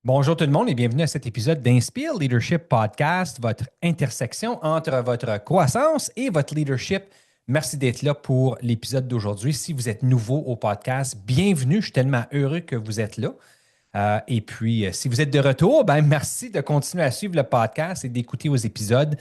Bonjour tout le monde et bienvenue à cet épisode d'Inspire Leadership Podcast, votre intersection entre votre croissance et votre leadership. Merci d'être là pour l'épisode d'aujourd'hui. Si vous êtes nouveau au podcast, bienvenue. Je suis tellement heureux que vous êtes là. Si vous êtes de retour, ben, merci de continuer à suivre le podcast et d'écouter vos épisodes.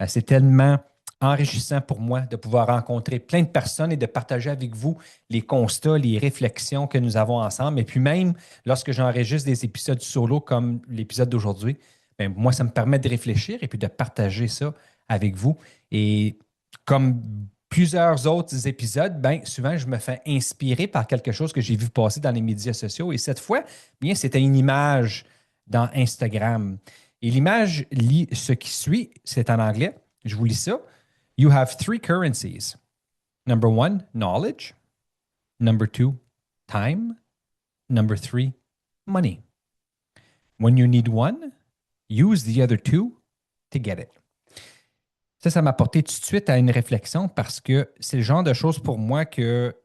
C'est tellement enrichissant pour moi de pouvoir rencontrer plein de personnes et de partager avec vous les constats, les réflexions que nous avons ensemble. Et puis même lorsque j'enregistre des épisodes solo comme l'épisode d'aujourd'hui, ben, moi, ça me permet de réfléchir et puis de partager ça avec vous. Et comme plusieurs autres épisodes, ben, souvent, je me fais inspirer par quelque chose que j'ai vu passer dans les médias sociaux. Et cette fois, bien, c'était une image dans Instagram. Et l'image lit ce qui suit, c'est en anglais. Je vous lis ça. You have three currencies. Number one, knowledge. Number two, time. Number three, money. When you need one, use the other two to get it. Ça m'a porté tout de suite à une réflexion parce que c'est le genre de choses pour moi que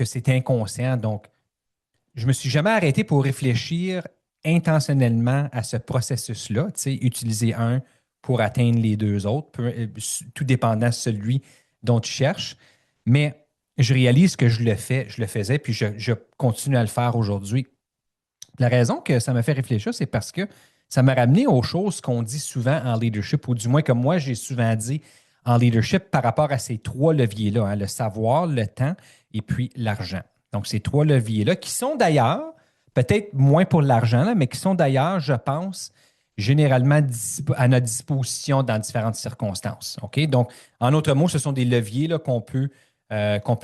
c'est inconscient. Donc, je me suis jamais arrêté pour réfléchir intentionnellement à ce processus-là, tu sais, utiliser un pour atteindre les deux autres, tout dépendant de celui dont tu cherches. Mais je réalise que je le faisais, puis je continue à le faire aujourd'hui. La raison que ça m'a fait réfléchir, c'est parce que ça m'a ramené aux choses qu'on dit souvent en leadership, ou du moins que moi, j'ai souvent dit en leadership par rapport à ces trois leviers-là, hein, le savoir, le temps et puis l'argent. Donc, ces trois leviers-là, qui sont d'ailleurs, peut-être moins pour l'argent, là, mais qui sont d'ailleurs, je pense, généralement à notre disposition dans différentes circonstances. OK? Donc, en d'autres mots, ce sont des leviers là, qu'on peut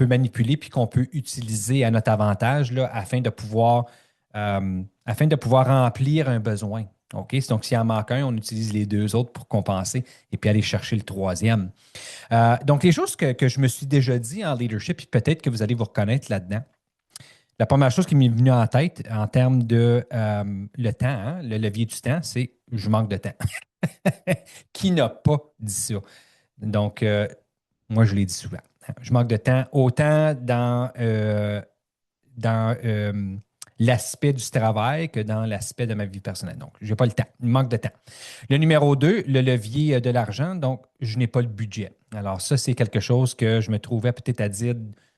manipuler puis qu'on peut utiliser à notre avantage là, afin de pouvoir remplir un besoin. OK? Donc, s'il en manque un, on utilise les deux autres pour compenser et puis aller chercher le troisième. Donc, les choses que je me suis déjà dit en leadership, puis peut-être que vous allez vous reconnaître là-dedans. La première chose qui m'est venue en tête en termes de le temps, hein, le levier du temps, c'est je manque de temps. Qui n'a pas dit ça? Donc, moi, je l'ai dit souvent. Je manque de temps, autant dans l'aspect du travail que dans l'aspect de ma vie personnelle. Donc, je n'ai pas le temps. Il manque de temps. Le numéro 2, le levier de l'argent. Donc, je n'ai pas le budget. Alors, ça, c'est quelque chose que je me trouvais peut-être à dire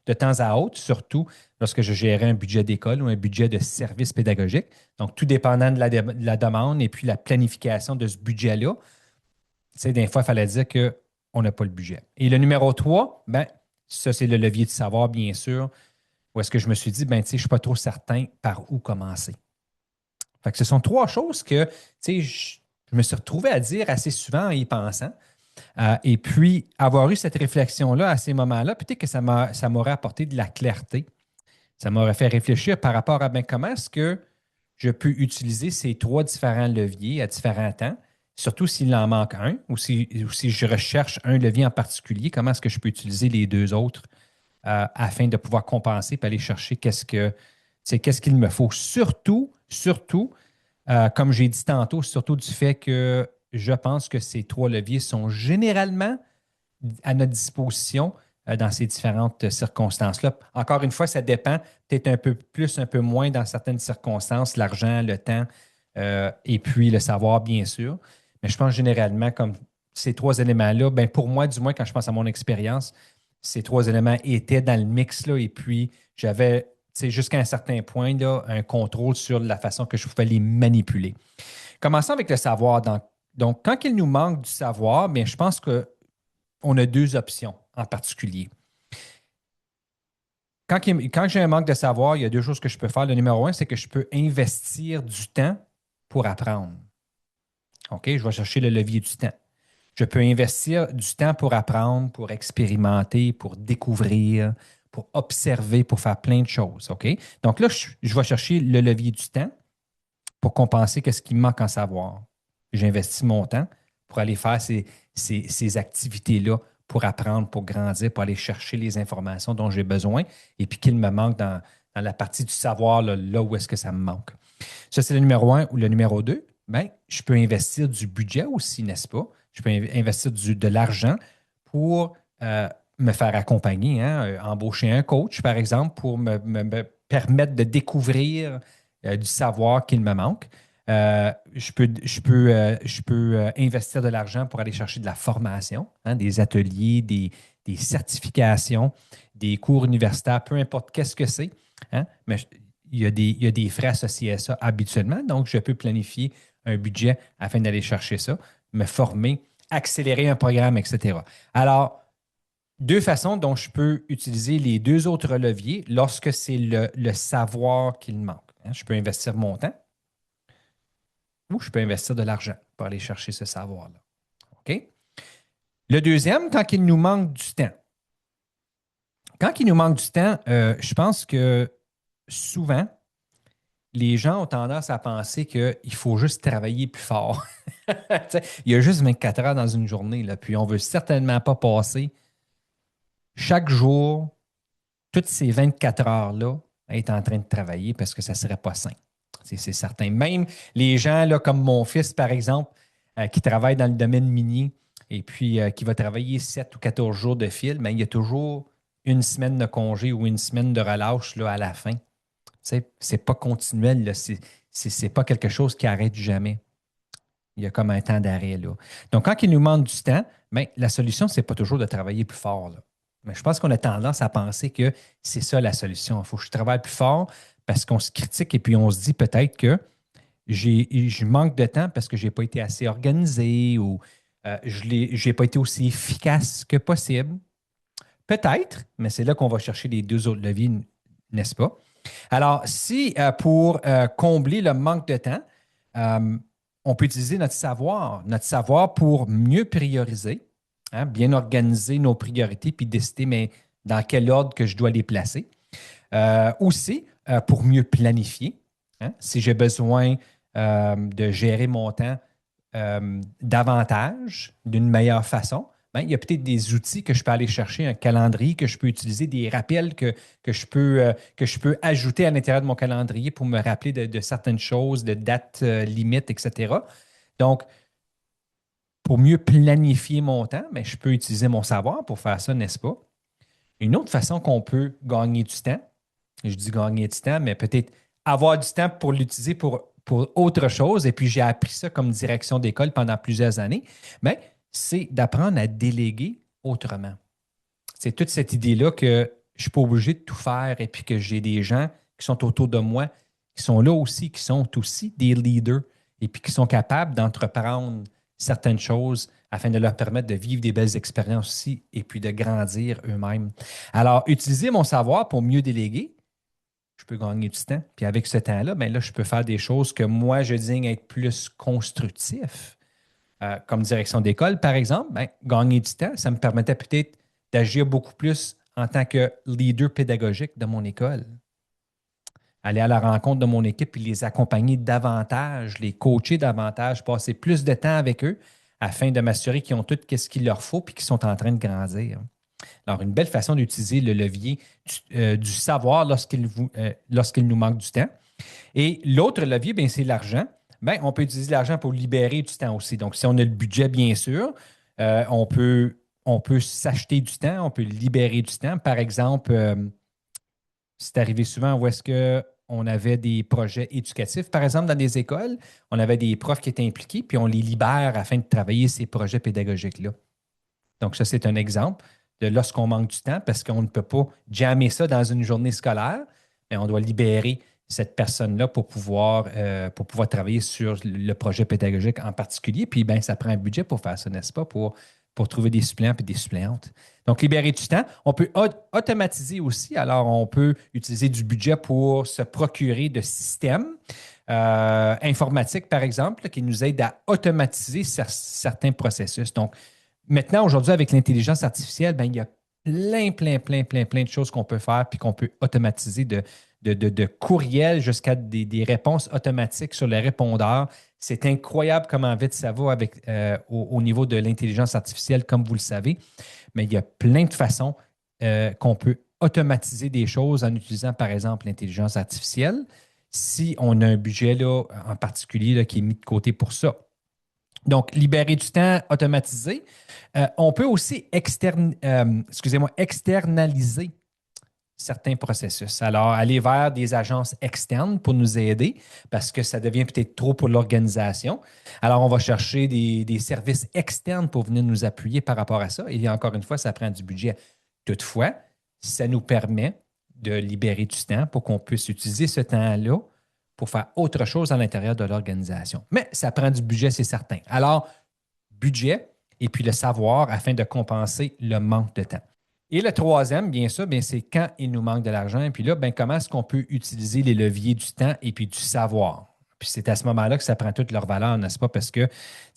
de temps à autre, surtout lorsque je gérais un budget d'école ou un budget de service pédagogique. Donc, tout dépendant de la demande et puis la planification de ce budget-là, tu sais, des fois, il fallait dire qu'on n'a pas le budget. Et le numéro 3, ben, ça, c'est le levier de savoir, bien sûr, où est-ce que je me suis dit, ben, tu sais, je ne suis pas trop certain par où commencer. Fait que ce sont trois choses que, tu sais, je me suis retrouvé à dire assez souvent en y pensant. Et puis, avoir eu cette réflexion-là à ces moments-là, peut-être que ça m'aurait apporté de la clarté. Ça m'aurait fait réfléchir par rapport à ben, comment est-ce que je peux utiliser ces trois différents leviers à différents temps, surtout s'il en manque un ou si je recherche un levier en particulier, comment est-ce que je peux utiliser les deux autres afin de pouvoir compenser et aller chercher qu'est-ce qu'il me faut. Surtout, comme j'ai dit tantôt, surtout du fait que je pense que ces trois leviers sont généralement à notre disposition dans ces différentes circonstances-là. Encore une fois, ça dépend peut-être un peu plus, un peu moins dans certaines circonstances, l'argent, le temps et puis le savoir, bien sûr. Mais je pense généralement, comme ces trois éléments-là, ben pour moi, du moins quand je pense à mon expérience, ces trois éléments étaient dans le mix là, et puis j'avais jusqu'à un certain point là, un contrôle sur la façon que je pouvais les manipuler. Commençons avec le savoir. Donc, quand il nous manque du savoir, bien, je pense qu'on a deux options en particulier. Quand j'ai un manque de savoir, il y a deux choses que je peux faire. Le numéro un, c'est que je peux investir du temps pour apprendre. OK? Je vais chercher le levier du temps. Je peux investir du temps pour apprendre, pour expérimenter, pour découvrir, pour observer, pour faire plein de choses. OK? Donc là, je vais chercher le levier du temps pour compenser ce qui me manque en savoir. J'investis mon temps pour aller faire ces activités-là, pour apprendre, pour grandir, pour aller chercher les informations dont j'ai besoin et puis qu'il me manque dans la partie du savoir, là où est-ce que ça me manque. Ça, c'est le numéro un ou le numéro deux. Bien, je peux investir du budget aussi, n'est-ce pas? Je peux investir de l'argent pour me faire accompagner, hein, embaucher un coach, par exemple, pour me permettre de découvrir du savoir qu'il me manque. Je peux investir de l'argent pour aller chercher de la formation, hein, des ateliers, des certifications, des cours universitaires, peu importe qu'est-ce que c'est. Hein, mais il y a des frais associés à ça habituellement. Donc, je peux planifier un budget afin d'aller chercher ça, me former, accélérer un programme, etc. Alors, deux façons dont je peux utiliser les deux autres leviers lorsque c'est le savoir qu'il manque. Hein. Je peux investir mon temps ou je peux investir de l'argent pour aller chercher ce savoir-là. OK? Le deuxième, quand il nous manque du temps. Quand il nous manque du temps, je pense que souvent, les gens ont tendance à penser qu'il faut juste travailler plus fort. Il y a juste 24 heures dans une journée, là, puis on ne veut certainement pas passer chaque jour, toutes ces 24 heures-là, à être en train de travailler parce que ça ne serait pas sain. C'est certain. Même les gens là, comme mon fils, par exemple, qui travaille dans le domaine minier et puis qui va travailler 7 ou 14 jours de fil, mais il y a toujours une semaine de congé ou une semaine de relâche là, à la fin. C'est pas continuel, là. C'est pas quelque chose qui arrête jamais. Il y a comme un temps d'arrêt, là. Donc, quand il nous manque du temps, bien, la solution, c'est pas toujours de travailler plus fort, là. Mais je pense qu'on a tendance à penser que c'est ça la solution. Il faut que je travaille plus fort parce qu'on se critique et puis on se dit peut-être que je manque de temps parce que je n'ai pas été assez organisé ou je n'ai pas été aussi efficace que possible. Peut-être, mais c'est là qu'on va chercher les deux autres leviers, n'est-ce pas? Alors, si pour combler le manque de temps, euh, on peut utiliser notre savoir pour mieux prioriser, hein, bien organiser nos priorités, puis décider mais, dans quel ordre que je dois les placer. Aussi, pour mieux planifier, hein, si j'ai besoin de gérer mon temps davantage, d'une meilleure façon, ben, il y a peut-être des outils que je peux aller chercher, un calendrier que je peux utiliser, des rappels que je peux ajouter à l'intérieur de mon calendrier pour me rappeler de certaines choses, de dates limites, etc. Donc, pour mieux planifier mon temps, ben, je peux utiliser mon savoir pour faire ça, n'est-ce pas? Une autre façon qu'on peut gagner du temps, je dis gagner du temps, mais peut-être avoir du temps pour l'utiliser pour autre chose, et puis j'ai appris ça comme direction d'école pendant plusieurs années, mais c'est d'apprendre à déléguer autrement. C'est toute cette idée-là que je ne suis pas obligé de tout faire et puis que j'ai des gens qui sont autour de moi, qui sont là aussi, qui sont aussi des leaders et puis qui sont capables d'entreprendre certaines choses afin de leur permettre de vivre des belles expériences aussi et puis de grandir eux-mêmes. Alors, utiliser mon savoir pour mieux déléguer, je peux gagner du temps. Puis avec ce temps-là, bien là, je peux faire des choses que moi, je désigne être plus constructif. Comme direction d'école, par exemple, bien, gagner du temps, ça me permettait peut-être d'agir beaucoup plus en tant que leader pédagogique de mon école. Aller à la rencontre de mon équipe et les accompagner davantage, les coacher davantage, passer plus de temps avec eux afin de m'assurer qu'ils ont tout ce qu'il leur faut et qu'ils sont en train de grandir. Alors, une belle façon d'utiliser le levier du savoir lorsqu'il nous manque du temps. Et l'autre levier, bien, c'est l'argent. Bien, on peut utiliser l'argent pour libérer du temps aussi. Donc, si on a le budget, bien sûr, on peut s'acheter du temps, on peut libérer du temps. Par exemple, c'est arrivé souvent où est-ce qu'on avait des projets éducatifs, par exemple, dans des écoles, on avait des profs qui étaient impliqués, puis on les libère afin de travailler ces projets pédagogiques-là. Donc, ça, c'est un exemple de lorsqu'on manque du temps parce qu'on ne peut pas jammer ça dans une journée scolaire, mais on doit libérer cette personne-là pour pouvoir travailler sur le projet pédagogique en particulier. Puis, ben, ça prend un budget pour faire ça, n'est-ce pas? Pour trouver des suppléants et des suppléantes. Donc, libérer du temps. On peut automatiser aussi. Alors, on peut utiliser du budget pour se procurer de systèmes informatiques, par exemple, qui nous aident à automatiser certains processus. Donc, maintenant, aujourd'hui, avec l'intelligence artificielle, ben, il y a plein de choses qu'on peut faire puis qu'on peut automatiser de courriels jusqu'à des réponses automatiques sur les répondeurs. C'est incroyable comment vite ça va au niveau de l'intelligence artificielle, comme vous le savez. Mais il y a plein de façons qu'on peut automatiser des choses en utilisant, par exemple, l'intelligence artificielle. Si on a un budget là, en particulier là, qui est mis de côté pour ça. Donc, libérer du temps, automatiser. On peut aussi externaliser certains processus. Alors, aller vers des agences externes pour nous aider parce que ça devient peut-être trop pour l'organisation. Alors, on va chercher des services externes pour venir nous appuyer par rapport à ça. Et encore une fois, ça prend du budget. Toutefois, ça nous permet de libérer du temps pour qu'on puisse utiliser ce temps-là pour faire autre chose à l'intérieur de l'organisation. Mais ça prend du budget, c'est certain. Alors, budget et puis le savoir afin de compenser le manque de temps. Et le troisième, bien sûr, bien, c'est quand il nous manque de l'argent. Et puis là, bien, comment est-ce qu'on peut utiliser les leviers du temps et puis du savoir? Puis c'est à ce moment-là que ça prend toute leur valeur, n'est-ce pas? Parce que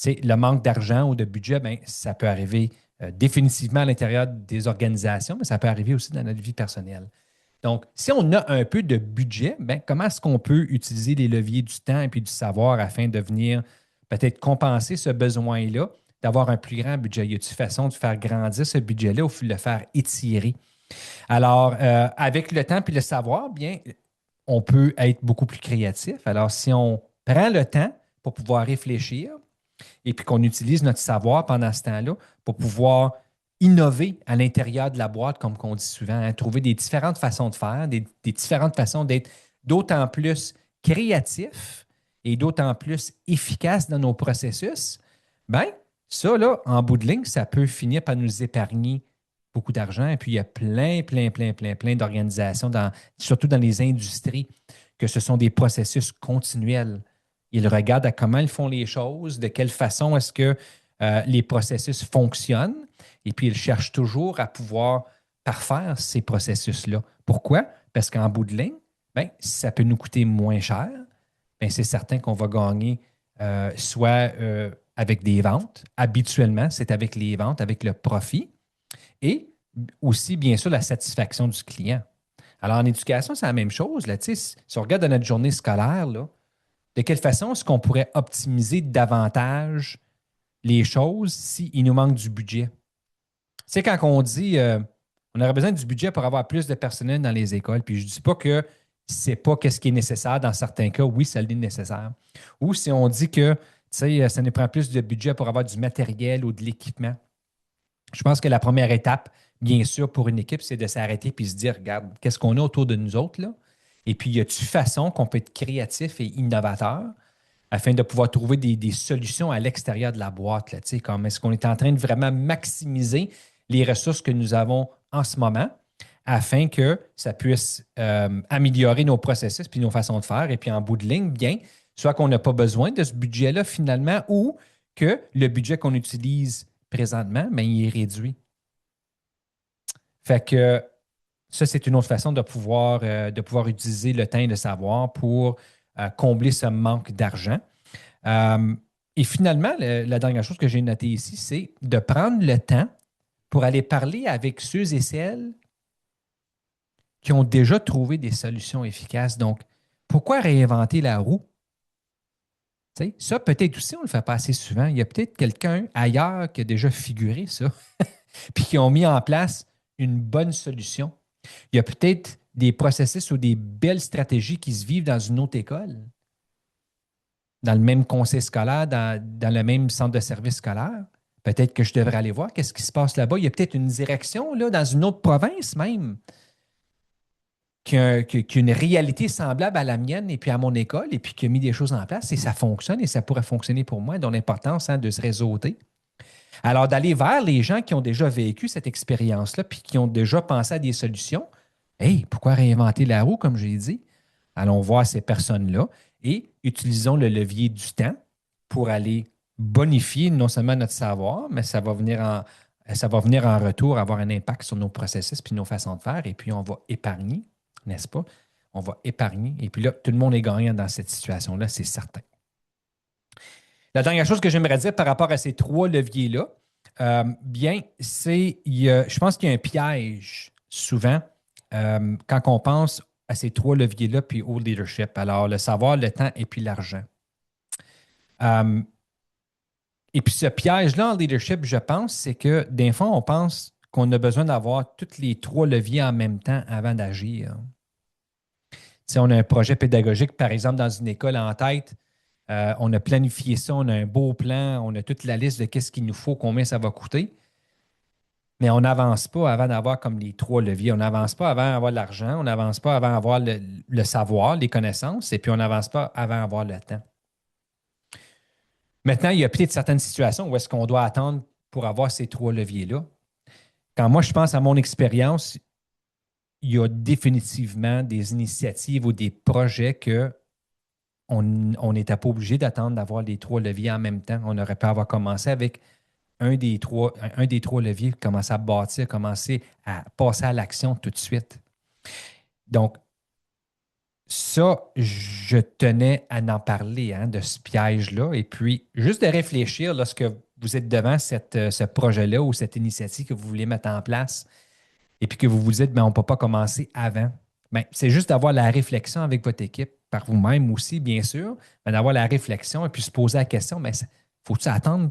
le manque d'argent ou de budget, bien, ça peut arriver définitivement à l'intérieur des organisations, mais ça peut arriver aussi dans notre vie personnelle. Donc, si on a un peu de budget, bien, comment est-ce qu'on peut utiliser les leviers du temps et puis du savoir afin de venir peut-être compenser ce besoin-là, d'avoir un plus grand budget? Y a-t-il façon de faire grandir ce budget-là ou de le faire étirer? Alors, avec le temps et le savoir, bien, on peut être beaucoup plus créatif. Alors, si on prend le temps pour pouvoir réfléchir et puis qu'on utilise notre savoir pendant ce temps-là pour pouvoir innover à l'intérieur de la boîte, comme on dit souvent, hein, trouver des différentes façons de faire, des différentes façons d'être d'autant plus créatifs et d'autant plus efficaces dans nos processus, bien, ça, là, en bout de ligne, ça peut finir par nous épargner beaucoup d'argent. Et puis, il y a plein d'organisations, surtout dans les industries, que ce sont des processus continuels. Ils regardent à comment ils font les choses, de quelle façon est-ce que les processus fonctionnent, et puis ils cherchent toujours à pouvoir parfaire ces processus-là. Pourquoi? Parce qu'en bout de ligne, bien, ça peut nous coûter moins cher. Bien, c'est certain qu'on va gagner soit avec des ventes. Habituellement, c'est avec les ventes, avec le profit et aussi, bien sûr, la satisfaction du client. Alors, en éducation, c'est la même chose. Là, si on regarde dans notre journée scolaire, là, de quelle façon est-ce qu'on pourrait optimiser davantage les choses s'il nous manque du budget? C'est quand on dit on aurait besoin du budget pour avoir plus de personnel dans les écoles, puis je ne dis pas que c'est pas ce qui est nécessaire dans certains cas. Oui, ça l'est nécessaire. Ou si on dit que ça nous prend plus de budget pour avoir du matériel ou de l'équipement. Je pense que la première étape, bien sûr, pour une équipe, c'est de s'arrêter puis se dire, regarde, qu'est-ce qu'on a autour de nous autres, là? Et puis, y a-t-il façon qu'on peut être créatif et innovateur afin de pouvoir trouver des solutions à l'extérieur de la boîte, là, comme est-ce qu'on est en train de vraiment maximiser les ressources que nous avons en ce moment afin que ça puisse améliorer nos processus puis nos façons de faire. Et puis, en bout de ligne, bien, soit qu'on n'a pas besoin de ce budget-là finalement ou que le budget qu'on utilise présentement, mais il est réduit. Fait que ça, c'est une autre façon de pouvoir utiliser le temps et le savoir pour combler ce manque d'argent. Et finalement, la dernière chose que j'ai notée ici, c'est de prendre le temps pour aller parler avec ceux et celles qui ont déjà trouvé des solutions efficaces. Donc, pourquoi réinventer la roue? T'sais, ça, peut-être aussi, on ne le fait pas assez souvent. Il y a peut-être quelqu'un ailleurs qui a déjà figuré ça, puis qui ont mis en place une bonne solution. Il y a peut-être des processus ou des belles stratégies qui se vivent dans une autre école, dans le même conseil scolaire, dans le même centre de service scolaire. Peut-être que je devrais aller voir qu'est-ce qui se passe là-bas. Il y a peut-être une direction là, dans une autre province même qui a une réalité semblable à la mienne et puis à mon école et puis qui a mis des choses en place et ça fonctionne et ça pourrait fonctionner pour moi, dont l'importance de se réseauter. Alors, d'aller vers les gens qui ont déjà vécu cette expérience-là puis qui ont déjà pensé à des solutions. Hey, pourquoi réinventer la roue, comme j'ai dit? Allons voir ces personnes-là et utilisons le levier du temps pour aller bonifier non seulement notre savoir, mais ça va venir en retour avoir un impact sur nos processus puis nos façons de faire et puis on va épargner, n'est-ce pas? On va épargner et puis là, tout le monde est gagnant dans cette situation-là, c'est certain. La dernière chose que j'aimerais dire par rapport à ces trois leviers-là, bien, je pense qu'il y a un piège souvent quand on pense à ces trois leviers-là puis au leadership. Alors, le savoir, le temps et puis l'argent. Et puis ce piège-là en leadership, je pense, c'est que des fois, on pense qu'on a besoin d'avoir tous les trois leviers en même temps avant d'agir. Si on a un projet pédagogique, par exemple, dans une école en tête, on a planifié ça, on a un beau plan, on a toute la liste de qu'est-ce qu'il nous faut, combien ça va coûter. Mais on n'avance pas avant d'avoir comme les trois leviers. On n'avance pas avant d'avoir l'argent, on n'avance pas avant d'avoir le savoir, les connaissances, et puis on n'avance pas avant d'avoir le temps. Maintenant, il y a peut-être certaines situations où est-ce qu'on doit attendre pour avoir ces trois leviers-là. Quand moi, je pense à mon expérience, il y a définitivement des initiatives ou des projets que on n'était pas obligé d'attendre d'avoir les trois leviers en même temps. On aurait pu avoir commencé avec un des trois leviers, commencer à bâtir, commencer à passer à l'action tout de suite. Donc, ça, je tenais à en parler, hein, de ce piège-là. Et puis, juste de réfléchir lorsque vous êtes devant ce projet-là ou cette initiative que vous voulez mettre en place et puis que vous vous dites, mais on ne peut pas commencer avant. Bien, c'est juste d'avoir la réflexion avec votre équipe, par vous-même aussi, bien sûr, mais d'avoir la réflexion et puis se poser la question, mais faut-il attendre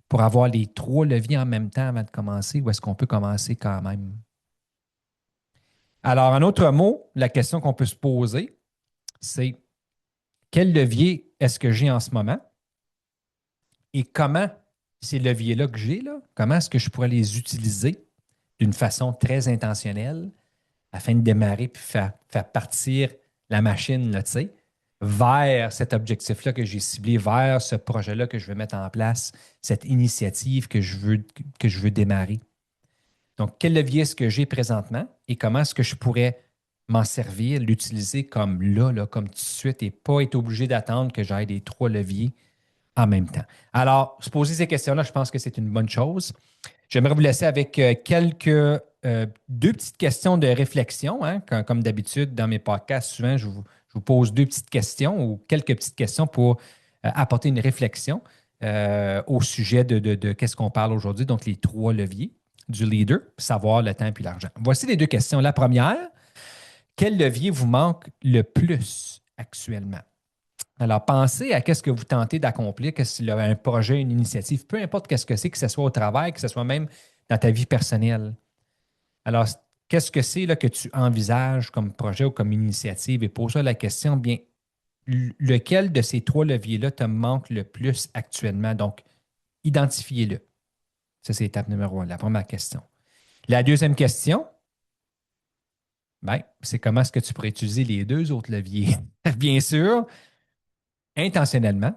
pour avoir les trois leviers en même temps avant de commencer ou est-ce qu'on peut commencer quand même? Alors, en autre mot, la question qu'on peut se poser, c'est quel levier est-ce que j'ai en ce moment et comment ces leviers-là que j'ai, là, comment est-ce que je pourrais les utiliser d'une façon très intentionnelle afin de démarrer puis faire partir la machine, là, tu sais, vers cet objectif-là que j'ai ciblé, vers ce projet-là que je veux mettre en place, cette initiative que je veux démarrer. Donc, quel levier est-ce que j'ai présentement et comment est-ce que je pourrais m'en servir, l'utiliser comme là, comme tout de suite et pas être obligé d'attendre que j'aille les trois leviers en même temps. Alors, se poser ces questions-là, je pense que c'est une bonne chose. J'aimerais vous laisser avec deux petites questions de réflexion, hein. Comme d'habitude, dans mes podcasts, souvent, je vous pose deux petites questions ou quelques petites questions pour apporter une réflexion au sujet de qu'est-ce qu'on parle aujourd'hui, donc les trois leviers du leader, savoir, le temps et l'argent. Voici les deux questions. La première, quel levier vous manque le plus actuellement? Alors, pensez à qu'est-ce que vous tentez d'accomplir, que s'il y a un projet, une initiative, peu importe qu'est-ce que c'est, que ce soit au travail, que ce soit même dans ta vie personnelle. Alors, qu'est-ce que c'est là, que tu envisages comme projet ou comme initiative? Et pose-toi la question, bien, lequel de ces trois leviers-là te manque le plus actuellement? Donc, identifiez-le. Ça, c'est étape numéro un, la première question. La deuxième question, ben, c'est comment est-ce que tu pourrais utiliser les deux autres leviers? Bien sûr, intentionnellement,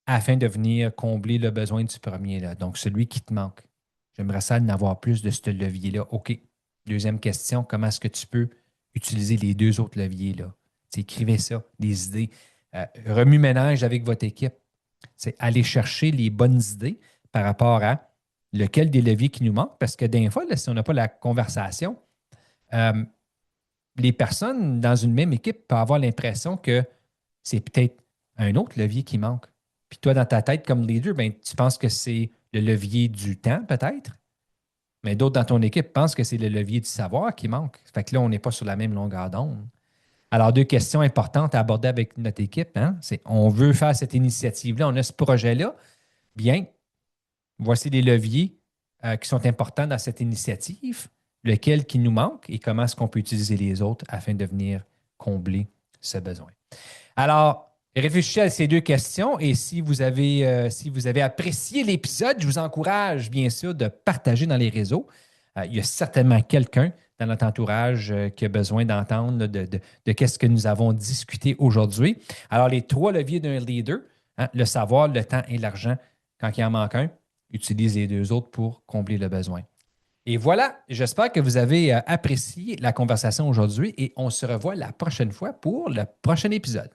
afin de venir combler le besoin du premier, là. Donc, celui qui te manque. J'aimerais ça en avoir plus de ce levier-là. OK. Deuxième question, comment est-ce que tu peux utiliser les deux autres leviers-là? Écrivez ça, des idées. Remue-ménage avec votre équipe. C'est aller chercher les bonnes idées par rapport à lequel des leviers qui nous manquent. Parce que des fois, là, si on n'a pas la conversation, euh, les personnes dans une même équipe peuvent avoir l'impression que c'est peut-être un autre levier qui manque. Puis toi, dans ta tête, comme leader, ben, tu penses que c'est le levier du temps, peut-être, mais d'autres dans ton équipe pensent que c'est le levier du savoir qui manque. Fait que là, on n'est pas sur la même longueur d'onde. Alors, deux questions importantes à aborder avec notre équipe, hein, c'est on veut faire cette initiative-là, on a ce projet-là. Bien, voici les leviers qui sont importants dans cette initiative, lequel qui nous manque et comment est-ce qu'on peut utiliser les autres afin de venir combler ce besoin. Alors, réfléchissez à ces deux questions et si vous avez apprécié l'épisode, je vous encourage bien sûr de partager dans les réseaux. Il y a certainement quelqu'un dans notre entourage qui a besoin d'entendre de qu'est-ce que nous avons discuté aujourd'hui. Alors, les trois leviers d'un leader, hein, le savoir, le temps et l'argent, quand il en manque un, utilise les deux autres pour combler le besoin. Et voilà, j'espère que vous avez apprécié la conversation aujourd'hui et on se revoit la prochaine fois pour le prochain épisode.